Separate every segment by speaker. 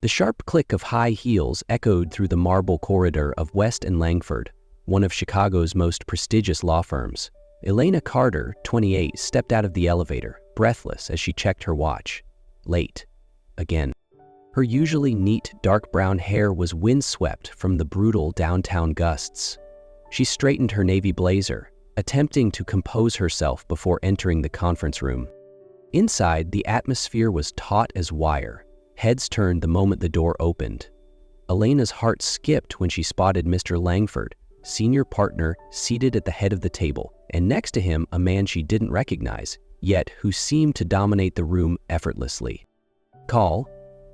Speaker 1: The sharp click of high heels echoed through the marble corridor of West and Langford, one of Chicago's most prestigious law firms. Elena Carter, 28, stepped out of the elevator, breathless as she checked her watch. Late. Again. Her usually neat, dark brown hair was windswept from the brutal downtown gusts. She straightened her navy blazer, attempting to compose herself before entering the conference room. Inside, the atmosphere was taut as wire. Heads turned the moment the door opened. Elena's heart skipped when she spotted Mr. Langford, senior partner, seated at the head of the table, and next to him a man she didn't recognize, yet who seemed to dominate the room effortlessly. Tall,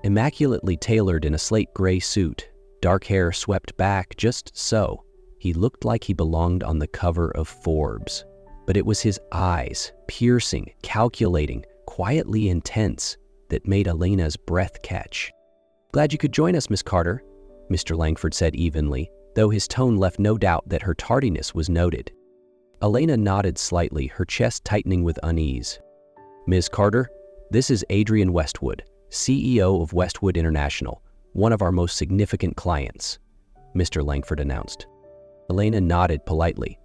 Speaker 1: immaculately tailored in a slate gray suit, dark hair swept back just so, he looked like he belonged on the cover of Forbes. But it was his eyes, piercing, calculating, quietly intense, that made Elena's breath catch. "Glad you could join us, Miss Carter," Mr. Langford said evenly, though his tone left no doubt that her tardiness was noted. Elena nodded slightly, her chest tightening with unease. "Ms. Carter, this is Adrian Westwood, CEO of Westwood International, one of our most significant clients," Mr. Langford announced. Elena nodded politely.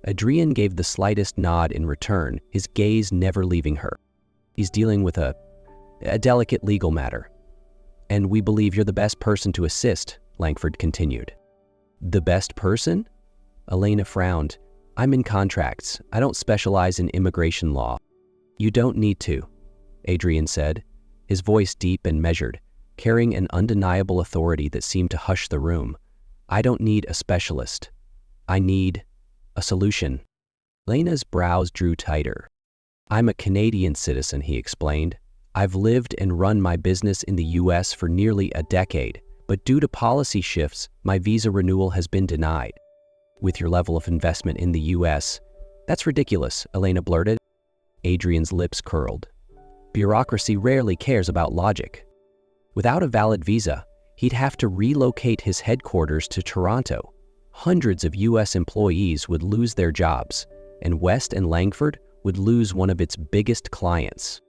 Speaker 1: Adrian gave the slightest nod in return, his gaze never leaving her. "He's dealing with a delicate legal matter. And we believe you're the best person to assist," Langford continued. "The best person?" Elena frowned. "I'm in contracts. I don't specialize in immigration law." "You don't need to," Adrian said, his voice deep and measured, carrying an undeniable authority that seemed to hush the room. "I don't need a specialist. I need a solution." Elena's brows drew tighter. "I'm a Canadian citizen," he explained. "I've lived and run my business in the US for nearly a decade, but due to policy shifts, my visa renewal has been denied. With your level of investment in the US, that's ridiculous," Elena blurted. Adrian's lips curled. Bureaucracy rarely cares about logic. Without a valid visa, he'd have to relocate his headquarters to Toronto. Hundreds of US employees would lose their jobs, and West and Langford would lose one of its biggest clients.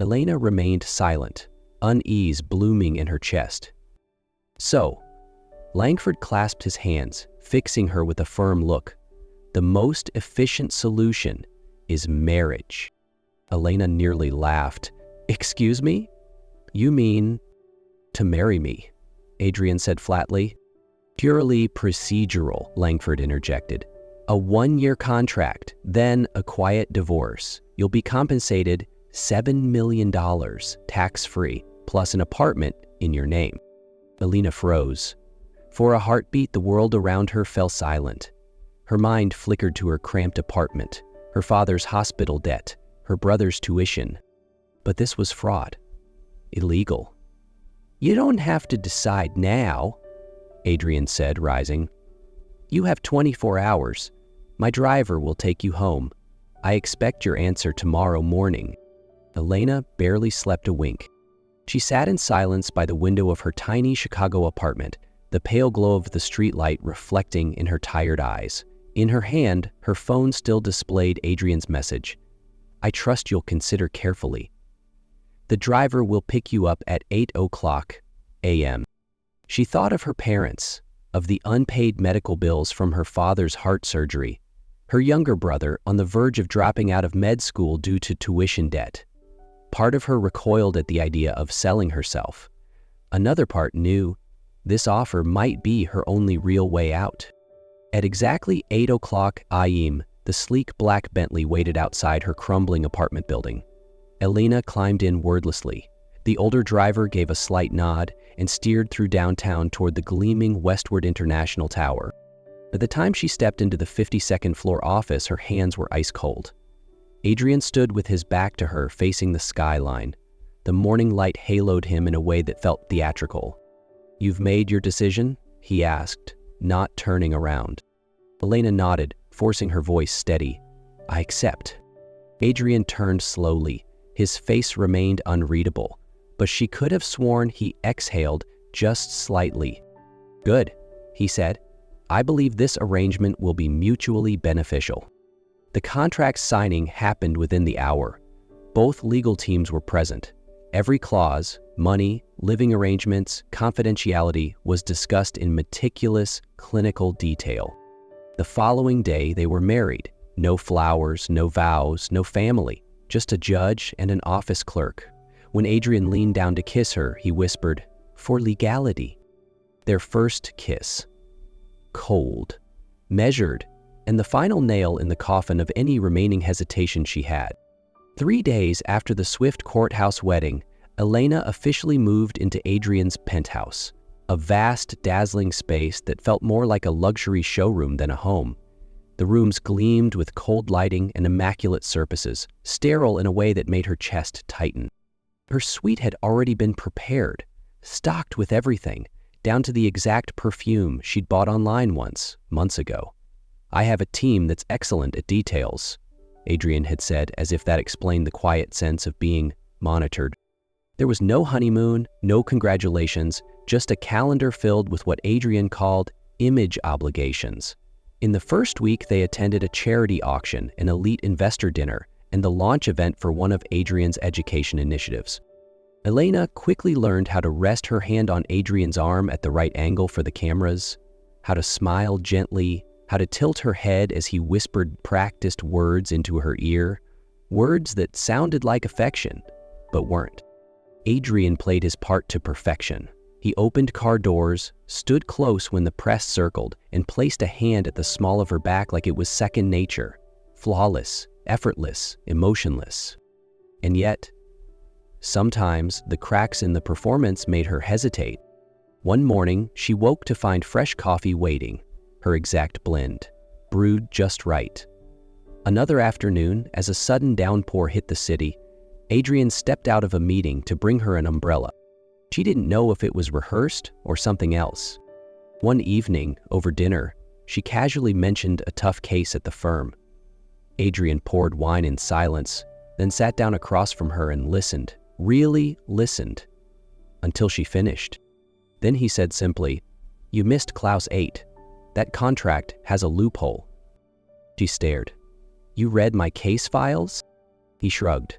Speaker 1: Elena remained silent, unease blooming in her chest. "So," Langford clasped his hands, fixing her with a firm look, "the most efficient solution is marriage." Elena nearly laughed. "Excuse me? You mean to marry me?" Adrian said flatly. "Purely procedural," Langford interjected. "A 1-year contract, then a quiet divorce. You'll be compensated $7 million, tax-free, plus an apartment in your name." Elena froze. For a heartbeat, the world around her fell silent. Her mind flickered to her cramped apartment, her father's hospital debt, her brother's tuition. But this was fraud. Illegal. "You don't have to decide now," Adrian said, rising. "You have 24 hours. My driver will take you home. I expect your answer tomorrow morning." Elena barely slept a wink. She sat in silence by the window of her tiny Chicago apartment, the pale glow of the streetlight reflecting in her tired eyes. In her hand, her phone still displayed Adrian's message. "I trust you'll consider carefully. The driver will pick you up at 8:00 a.m. She thought of her parents, of the unpaid medical bills from her father's heart surgery, her younger brother on the verge of dropping out of med school due to tuition debt. Part of her recoiled at the idea of selling herself. Another part knew this offer might be her only real way out. At exactly 8:00 a.m., the sleek black Bentley waited outside her crumbling apartment building. Elena climbed in wordlessly. The older driver gave a slight nod and steered through downtown toward the gleaming Westwood International Tower. By the time she stepped into the 52nd floor office, her hands were ice cold. Adrian stood with his back to her, facing the skyline. The morning light haloed him in a way that felt theatrical. "You've made your decision?" he asked, not turning around. Elena nodded, forcing her voice steady. "I accept." Adrian turned slowly. His face remained unreadable, but she could have sworn he exhaled just slightly. "Good," he said. "I believe this arrangement will be mutually beneficial." The contract signing happened within the hour. Both legal teams were present. Every clause, Money, living arrangements, confidentiality was discussed in meticulous, clinical detail. The following day, they were married. No flowers, no vows, no family, just a judge and an office clerk. When Adrian leaned down to kiss her, he whispered, "For legality." Their first kiss. Cold, measured, and the final nail in the coffin of any remaining hesitation she had. 3 days after the swift courthouse wedding, Elena officially moved into Adrian's penthouse, a vast, dazzling space that felt more like a luxury showroom than a home. The rooms gleamed with cold lighting and immaculate surfaces, sterile in a way that made her chest tighten. Her suite had already been prepared, stocked with everything, down to the exact perfume she'd bought online once, months ago. "I have a team that's excellent at details," Adrian had said, as if that explained the quiet sense of being monitored. There was no honeymoon, no congratulations, just a calendar filled with what Adrian called image obligations. In the first week, they attended a charity auction, an elite investor dinner, and the launch event for one of Adrian's education initiatives. Elena quickly learned how to rest her hand on Adrian's arm at the right angle for the cameras, how to smile gently, how to tilt her head as he whispered practiced words into her ear, words that sounded like affection, but weren't. Adrian played his part to perfection. He opened car doors, stood close when the press circled, and placed a hand at the small of her back like it was second nature, flawless, effortless, emotionless. And yet, sometimes the cracks in the performance made her hesitate. One morning, she woke to find fresh coffee waiting, her exact blend, brewed just right. Another afternoon, as a sudden downpour hit the city, Adrian stepped out of a meeting to bring her an umbrella. She didn't know if it was rehearsed or something else. One evening, over dinner, she casually mentioned a tough case at the firm. Adrian poured wine in silence, then sat down across from her and listened, really listened, until she finished. Then he said simply, "You missed Clause 8. That contract has a loophole." She stared. "You read my case files?" He shrugged.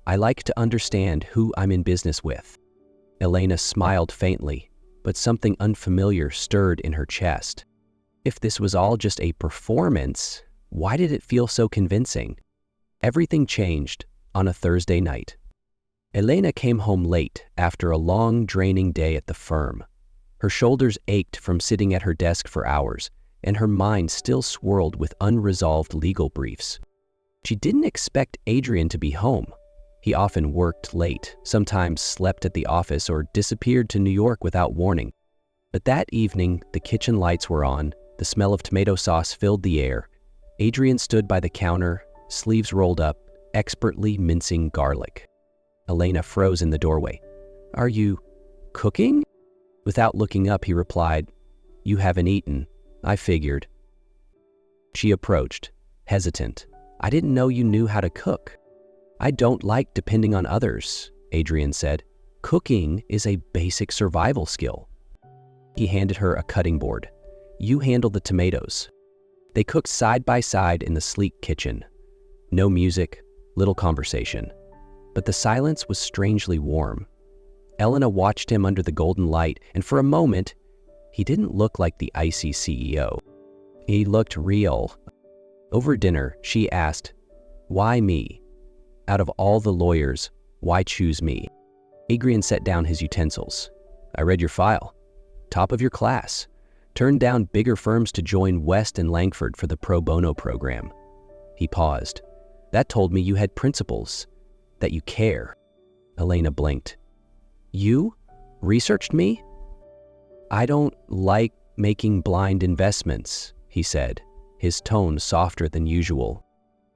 Speaker 1: "I like to understand who I'm in business with." Elena smiled faintly, but something unfamiliar stirred in her chest. If this was all just a performance, why did it feel so convincing? Everything changed on a Thursday night. Elena came home late after a long, draining day at the firm. Her shoulders ached from sitting at her desk for hours, and her mind still swirled with unresolved legal briefs. She didn't expect Adrian to be home. He often worked late, sometimes slept at the office or disappeared to New York without warning. But that evening, the kitchen lights were on, the smell of tomato sauce filled the air. Adrian stood by the counter, sleeves rolled up, expertly mincing garlic. Elena froze in the doorway. "Are you cooking?" Without looking up, he replied, "You haven't eaten. I figured." She approached, hesitant. "I didn't know you knew how to cook." "I don't like depending on others," Adrian said. "Cooking is a basic survival skill." He handed her a cutting board. "You handle the tomatoes." They cooked side by side in the sleek kitchen. No music, little conversation. But the silence was strangely warm. Elena watched him under the golden light, and for a moment, he didn't look like the icy CEO. He looked real. Over dinner, she asked, "Why me? Out of all the lawyers, why choose me?" Adrian set down his utensils. "I read your file. Top of your class. Turned down bigger firms to join West and Langford for the pro bono program." He paused. "That told me you had principles, that you care." Elena blinked. "You researched me?" "I don't like making blind investments," he said, his tone softer than usual.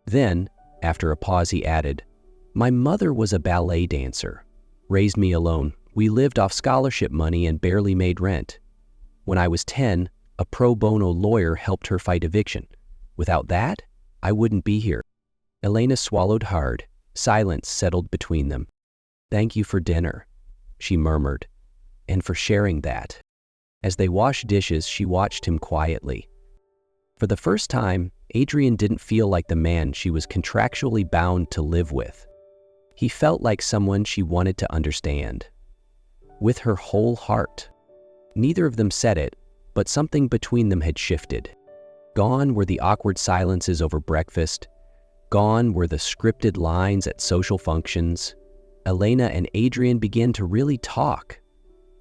Speaker 1: Then, after a pause, he added, "My mother was a ballet dancer, raised me alone. We lived off scholarship money and barely made rent. When I was 10, a pro bono lawyer helped her fight eviction. Without that, I wouldn't be here." Elena swallowed hard. Silence settled between them. "Thank you for dinner," she murmured, "and for sharing that." As they washed dishes, she watched him quietly. For the first time, Adrian didn't feel like the man she was contractually bound to live with. He felt like someone she wanted to understand, with her whole heart. Neither of them said it, but something between them had shifted. Gone were the awkward silences over breakfast. Gone were the scripted lines at social functions. Elena and Adrian began to really talk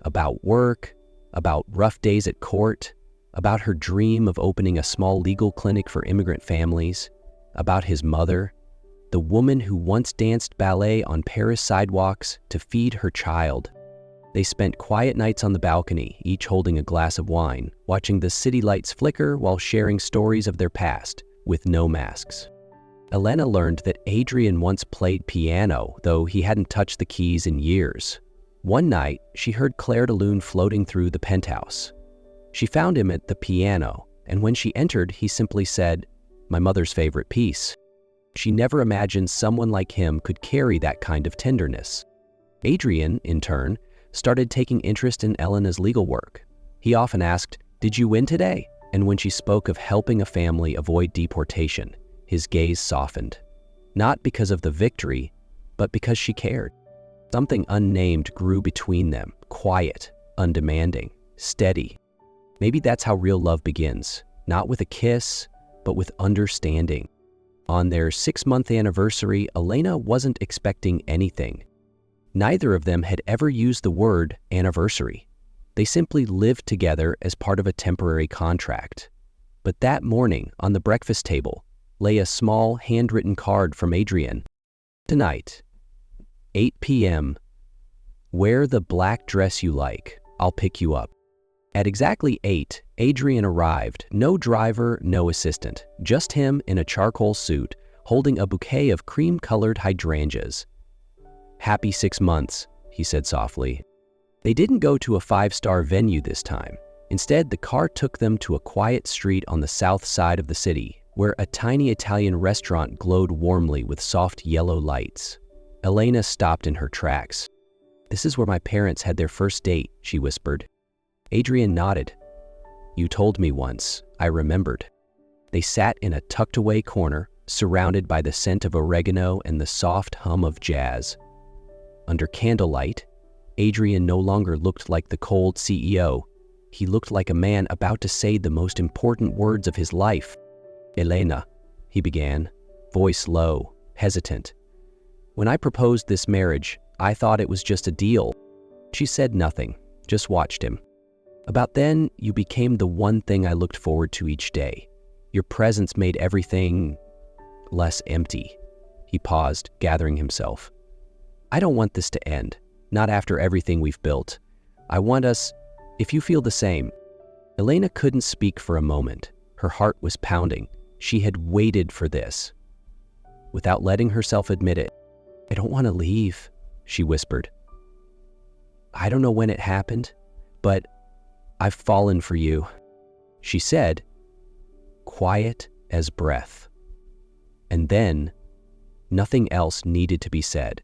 Speaker 1: about work, about rough days at court, about her dream of opening a small legal clinic for immigrant families, about his mother, the woman who once danced ballet on Paris sidewalks to feed her child. They spent quiet nights on the balcony, each holding a glass of wine, watching the city lights flicker while sharing stories of their past, with no masks. Elena learned that Adrian once played piano, though he hadn't touched the keys in years. One night, she heard Claire de Lune floating through the penthouse. She found him at the piano, and when she entered, he simply said, "My mother's favorite piece." She never imagined someone like him could carry that kind of tenderness. Adrian, in turn, started taking interest in Elena's legal work. He often asked, "Did you win today?" And when she spoke of helping a family avoid deportation, his gaze softened. Not because of the victory, but because she cared. Something unnamed grew between them, quiet, undemanding, steady. Maybe that's how real love begins, not with a kiss, but with understanding. On their 6-month anniversary, Elena wasn't expecting anything. Neither of them had ever used the word anniversary. They simply lived together as part of a temporary contract. But that morning, on the breakfast table, lay a small handwritten card from Adrian. "Tonight, 8 p.m., wear the black dress you like. I'll pick you up." At exactly 8, Adrian arrived. No driver, no assistant. Just him in a charcoal suit, holding a bouquet of cream-colored hydrangeas. "Happy 6 months," he said softly. They didn't go to a 5-star venue this time. Instead, the car took them to a quiet street on the south side of the city, where a tiny Italian restaurant glowed warmly with soft yellow lights. Elena stopped in her tracks. "This is where my parents had their first date," she whispered. Adrian nodded. "You told me once. I remembered." They sat in a tucked-away corner, surrounded by the scent of oregano and the soft hum of jazz. Under candlelight, Adrian no longer looked like the cold CEO. He looked like a man about to say the most important words of his life. "Elena," he began, voice low, hesitant. "When I proposed this marriage, I thought it was just a deal." She said nothing, just watched him. "About then, you became the one thing I looked forward to each day. Your presence made everything less empty." He paused, gathering himself. "I don't want this to end, not after everything we've built. I want us, if you feel the same." Elena couldn't speak for a moment. Her heart was pounding. She had waited for this. Without letting herself admit it, "I don't want to leave," she whispered. "I don't know when it happened, but I've fallen for you," she said, quiet as breath. And then, nothing else needed to be said.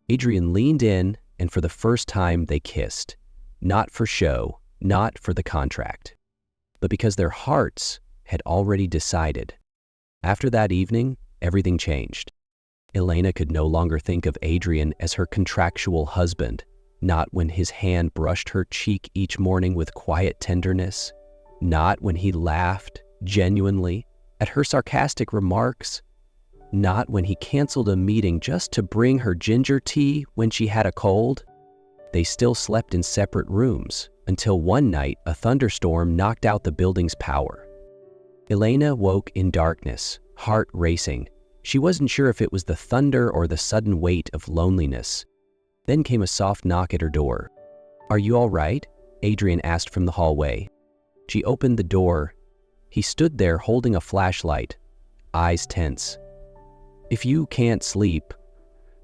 Speaker 1: Adrian leaned in, and for the first time they kissed. Not for show, not for the contract, but because their hearts had already decided. After that evening, everything changed. Elena could no longer think of Adrian as her contractual husband, not when his hand brushed her cheek each morning with quiet tenderness, not when he laughed genuinely at her sarcastic remarks, not when he canceled a meeting just to bring her ginger tea when she had a cold. They still slept in separate rooms until one night a thunderstorm knocked out the building's power. Elena woke in darkness, heart racing. She wasn't sure if it was the thunder or the sudden weight of loneliness. Then came a soft knock at her door. "Are you all right?" Adrian asked from the hallway. She opened the door. He stood there holding a flashlight, eyes tense. "If you can't sleep,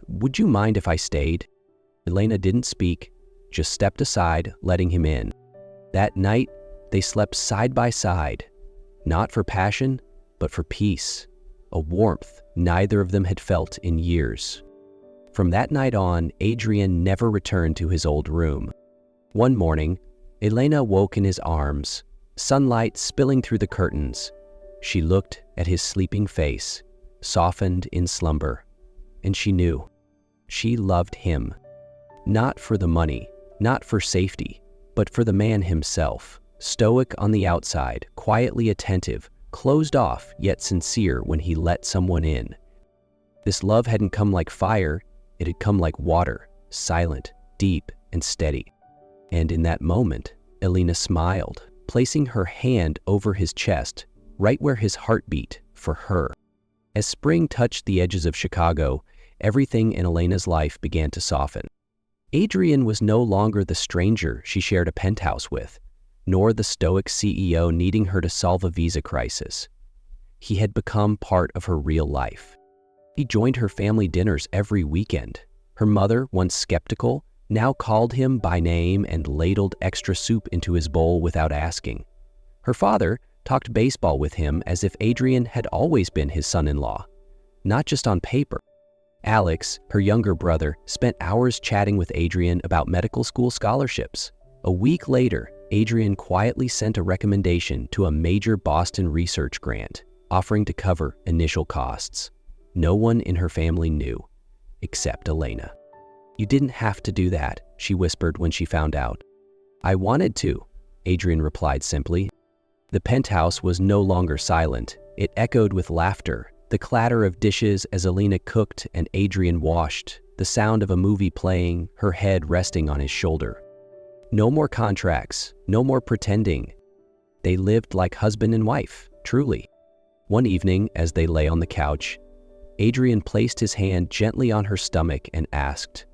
Speaker 1: would you mind if I stayed?" Elena didn't speak, just stepped aside, letting him in. That night, they slept side by side, not for passion, but for peace, a warmth neither of them had felt in years. From that night on, Adrian never returned to his old room. One morning, Elena woke in his arms, sunlight spilling through the curtains. She looked at his sleeping face, softened in slumber, and she knew. She loved him, not for the money, not for safety, but for the man himself, stoic on the outside, quietly attentive, closed off yet sincere when he let someone in. This love hadn't come like fire, it had come like water, silent, deep, and steady. And in that moment, Elena smiled, placing her hand over his chest, right where his heart beat, for her. As spring touched the edges of Chicago, everything in Elena's life began to soften. Adrian was no longer the stranger she shared a penthouse with, nor the stoic CEO needing her to solve a visa crisis. He had become part of her real life. He joined her family dinners every weekend. Her mother, once skeptical, now called him by name and ladled extra soup into his bowl without asking. Her father talked baseball with him as if Adrian had always been his son-in-law, not just on paper. Alex, her younger brother, spent hours chatting with Adrian about medical school scholarships. A week later, Adrian quietly sent a recommendation to a major Boston research grant, offering to cover initial costs. No one in her family knew, except Elena. "You didn't have to do that," she whispered when she found out. "I wanted to," Adrian replied simply. The penthouse was no longer silent. It echoed with laughter, the clatter of dishes as Elena cooked and Adrian washed, the sound of a movie playing, her head resting on his shoulder. No more contracts, no more pretending. They lived like husband and wife, truly. One evening, as they lay on the couch, Adrian placed his hand gently on her stomach and asked,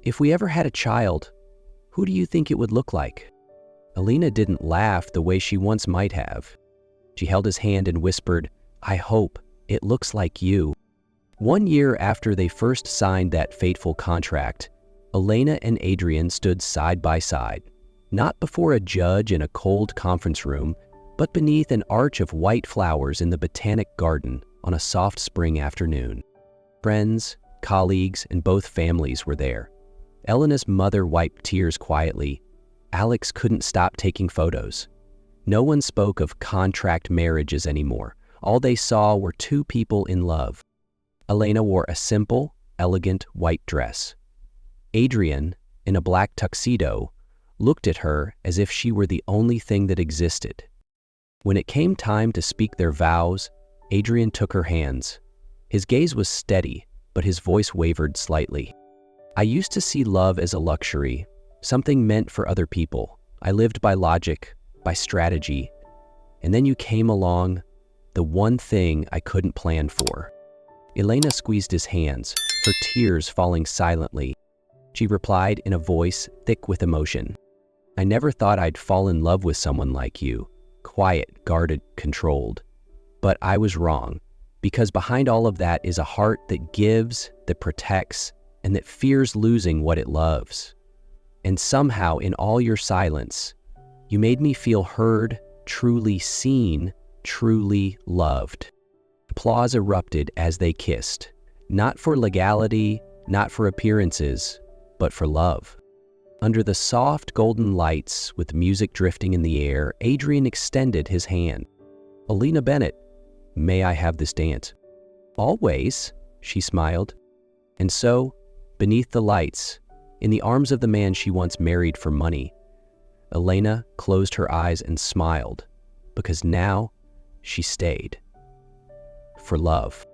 Speaker 1: "If we ever had a child, who do you think it would look like?" Elena didn't laugh the way she once might have. She held his hand and whispered, "I hope it looks like you." 1 year after they first signed that fateful contract, Elena and Adrian stood side by side, not before a judge in a cold conference room, but beneath an arch of white flowers in the Botanic Garden on a soft spring afternoon. Friends, colleagues, and both families were there. Elena's mother wiped tears quietly. Alex couldn't stop taking photos. No one spoke of contract marriages anymore. All they saw were two people in love. Elena wore a simple, elegant white dress. Adrian, in a black tuxedo, looked at her as if she were the only thing that existed. When it came time to speak their vows, Adrian took her hands. His gaze was steady, but his voice wavered slightly. "I used to see love as a luxury, something meant for other people. I lived by logic, by strategy. And then you came along, the one thing I couldn't plan for." Elena squeezed his hands, her tears falling silently. She replied in a voice thick with emotion, "I never thought I'd fall in love with someone like you, quiet, guarded, controlled. But I was wrong, because behind all of that is a heart that gives, that protects, and that fears losing what it loves. And somehow, in all your silence, you made me feel heard, truly seen, truly loved." Applause erupted as they kissed, not for legality, not for appearances, but for love. Under the soft golden lights, with music drifting in the air, Adrian extended his hand. "Elena Bennett, may I have this dance?" "Always," she smiled. And so, beneath the lights, in the arms of the man she once married for money, Elena closed her eyes and smiled, because now she stayed. For love.